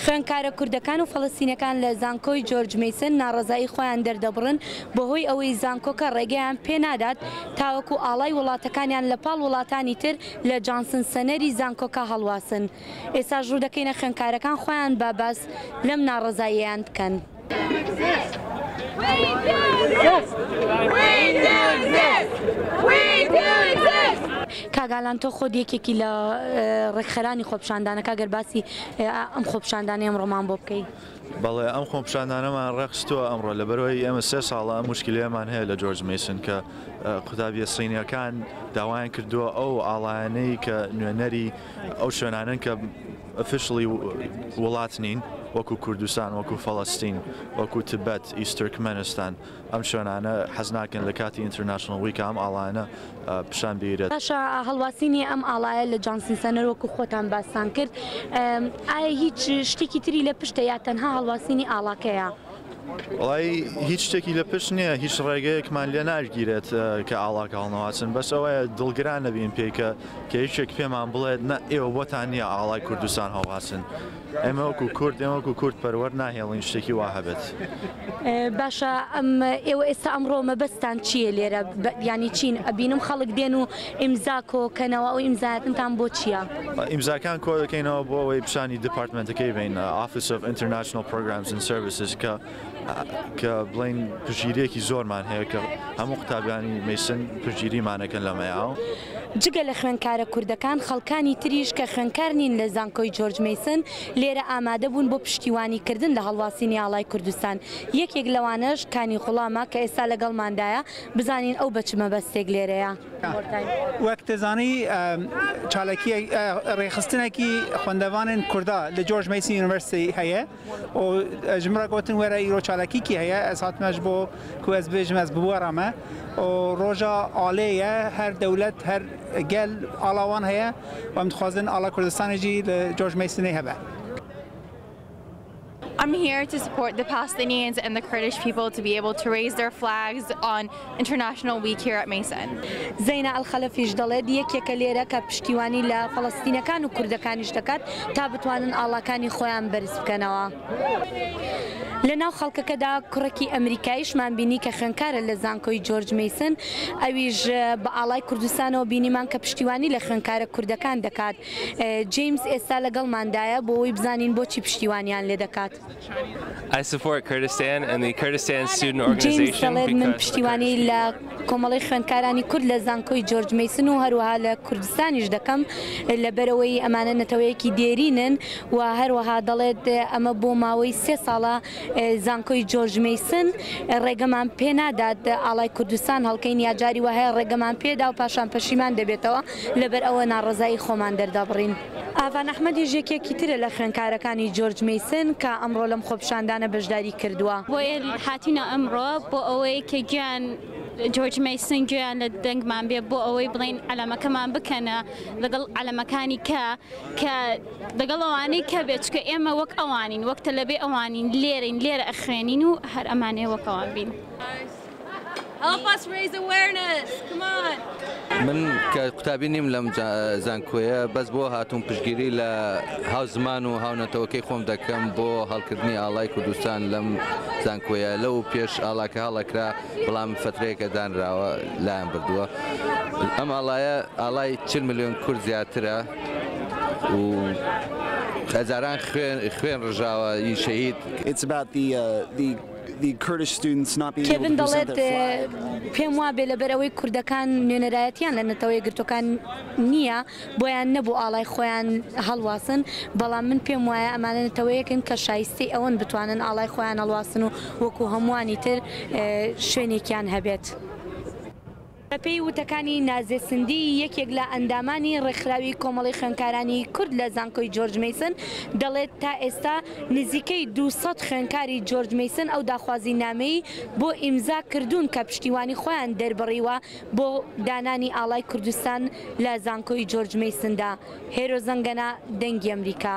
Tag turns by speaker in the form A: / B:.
A: خوێنکارە کوردەکان و فەڵەستینەکان لە زانکۆی جۆرج مەیسن ناڕەزایی خۆیان دەردەبڕن بەهۆی ئەوەی زانکۆکە ڕێگەیان پێنادات تاوەکو ئاڵای وڵاتەکانیان لە پاڵ وڵاتانی تر لە جانسن سەنەری زانکۆکە هەڵواسن. ئێستا ژوور دەکەینە خوێنکارەکان خۆیان باباس لەم ناڕەزاییان بکەن. کاگالان تۆ خۆت یەکێکی لە ڕێکخەرانی خۆپیشاندانەکە گەر باسی ئەم خۆپیشاندانەی ئەمڕۆمان بۆ بکەی.
B: بەڵێ ئەم خۆپیشاندانەمان ڕێخستووە ئەمڕۆ لەبەرەوەی ئێمە 3 ساڵە ئەم موشکیلەیەمان هەیە لە جۆرج مەیسن کە قوتابیە سینیەکان داوایان کردووە ئەو ئاڵایانەی کە نوێنەری ئەو شوێنانن کە officially وڵات نین وەکو کوردستان وەکو فەڵەستین وەکو تبەت ئیست تورکمەنستان ئەم شوێنانە حەز ناکەن لە کاتی ئینتەرناشنڵ ویکە ئەم ئاڵایانە پیشان بگیرێت.
A: باشە هەڵواسینی ئەم ئاڵایە لە جانسن سەنەر وەکو خۆتان باسان کرد ئایا هیچ شتێکی تری لە پشتە یا تەنها هەڵواسینی ئاڵاکەیە؟
B: وڵی هیچ شتێکی لە پشت نییە هیچ ڕێگەیەکمان لێ ناگیرێت کە ئاڵاکە هەڵنەواسن بەس ئەوەیە دڵگران نەبین پێی کە هیچێک پێمان بڵێت نە ئێوە بۆتان نییە ئاڵای کوردستان هەڵواسن. ئێمە وەکو کورد ئێمە وەکو کورد پەروەەر ناهێڵین شتێکی وا هەبێت.
A: باشە ئێوە ئێستا ئەمڕۆ مەبەستان چییە لێرە ینی چین ئەبینم خەڵک دێن و ئیمزاکۆکەنەوە ئەو ئیمزایەتتان بۆ چییە؟
B: ئیمزاکان کۆ دەکەینەوە بۆ ئەوەی پیشانی دیپارتمنتەکەی بین Office of International Programs and Services کە بڵین پشگیریەکی زۆرمان هەیە کە هەموو قوتابیانی مەیسن پشگیریمانەکەن لەمەیاو.
A: جگە لە خوێنکارە کوردەکان خەڵکانی تریش کە خوێنکار نین لە زانکۆی جۆرج مەیسن لێرە ئامادە بوون بۆ پشتیوانیکردن لە هەڵواسینی ئاڵای کوردستان. یەکێک لەوانەش کانی خوڵامە کە ئێستا لەگەڵماندایە بزانین ئەو بەچ مەبەستێک لێرەیە.
C: وەک دەزانی چالاکی ڕێخستنێکی خوێندەوانن کووردا لە جۆرج مەیسن یونیڤەرسیتی هەیە و ژمرە گوتن وەرە ئیرۆ چالاکیکی هەیە ئەس هاتمەش بۆ کو ئەس بێژم ئەس ببوەڕەمە و ڕۆژە ئاڵەیە هەر دەولەت هەر گەل ئاڵاوان هەیە و ئەم دخوازن ئاڵا کوردستانێکی لە جۆرج مەیسنی هەبە.
D: I'm here to support the Palestinians and the Kurdish people to be able to raise their flags on International Week here at Mason.
A: زەینە ئەلخەلەفیش دەڵێت یەکێکە لێرە کە پشتیوانی لە فەڵەستینەکان و کوردەکانیش دەکات تا بتوانن ئاڵاکانی خۆیان بەرز بکەنەوە. لە ناو خەڵکەکەدا کوڕێکی ئەمریکاییشمان بینی کە خوێنکارە لە زانکۆی جۆرج مەیسن ئەویش بە ئاڵای کوردستانەوە بینیمان کە پشتیوانی لە خوێنکارە کوردەکان دەکات. جیمز ئێستا لەگەڵماندایە بۆ ئەوی بزانین بۆچی پشتیوانیان لێ دەکات.
E: I support Kurdistan and the Kurdistan Student Organization
A: من پشتیوانی لە کۆمەڵی خوێنکارانی کورد لە زانکۆی جۆرج مەیسن و هەروەها لە کوردستانیش دەکەم لەبەرەوەی ئەمانە نەتەوەیەکی دێرینن و هەروەها دەڵێت ئەمە بۆ ماوەی 3 ساڵە زانکۆی جۆرج مەیسن ڕێگەمان پێ نادات ئاڵای کوردستان هەڵکەین یاجاری وهەیە ڕێگەمان پێدا و پاشان پەشیمان دەبێتەوە لەبەر ئەوە ناڕەزایی خۆمان دەردەبڕین. ئاڤان ئەحمەدی یەکێکی ترە لە خوێنکارەکانی جۆرج مەیسن کە ئەمڕۆ لەم خۆپیشاندانە بەشداری کردووە.
F: بۆ هاتیینە ئەمڕۆ بۆ ئەوەی کە گیان جۆرج مەیسن گویان لە دەنگمان بێ بۆ ئەوەی بڵین ئەلەمەکەمان بکەنە لەگەڵ ئەلەمەکانی کە لەگەڵ ئەوانەی کە بێت چکە ئێمە وەک ئەوانین وەکتە لەبێ ئەوانین لێرە ئەخوێنین و هەر ئەمانەیە وەک ئەوان بین.
G: Help us raise awareness. Come on.
H: من کە قوتابی نیم لەم زانکۆیە بەس بۆ هاتوون پشگیری لە هاو زمان و هاونەتەوەکەی خۆم دەکەم بۆ هەڵکردنی ئاڵای کوردستان لەم زانکۆیە لەو پێش ئاڵاکە هەڵەکرا بەڵام فترەیەکە دانراوە لایەن بردووە. ئەم ئاڵایە ئاڵای 40 ملیۆن کورد زیاترە و هەزاران خوێن ڕژاوە شەهید.
I: It's about the Kurdish students not being able to present their flag.
A: پێم وابێ لەبەرەوەی کوردەکان نوێنەرایەتیان لە نەتەوەی گرتوەکان نییە بۆیان نەبوو ئاڵای خۆیان هەڵواسن بەڵام من پێم وایە ئەمانە نەتەوەیەکن کە شایستی ئەوەن بتوانن ئاڵای خۆیان هەڵواسن و وەکو هەمووانی تر شوێنێکیان هەبێت. پێی وتەکانی نازێسندی یەکێک لە ئەندامانی ڕێکخراوی کۆمەڵی خوێنکارانی کورد لە زانکۆی جۆرج مەیسن دەڵێت تا ئێستا نزیکەی 200 خوێنکاری جۆرج مەیسن ئەو داخوازی نامەی بۆ ئیمزا کردوون کە پشتیوانی خۆیان دەربڕیوە بۆ دانانی ئاڵای کوردستان لە زانکۆی جۆرج مەیسندا. هێرۆ زەنگەنە دەنگی ئەمریکا.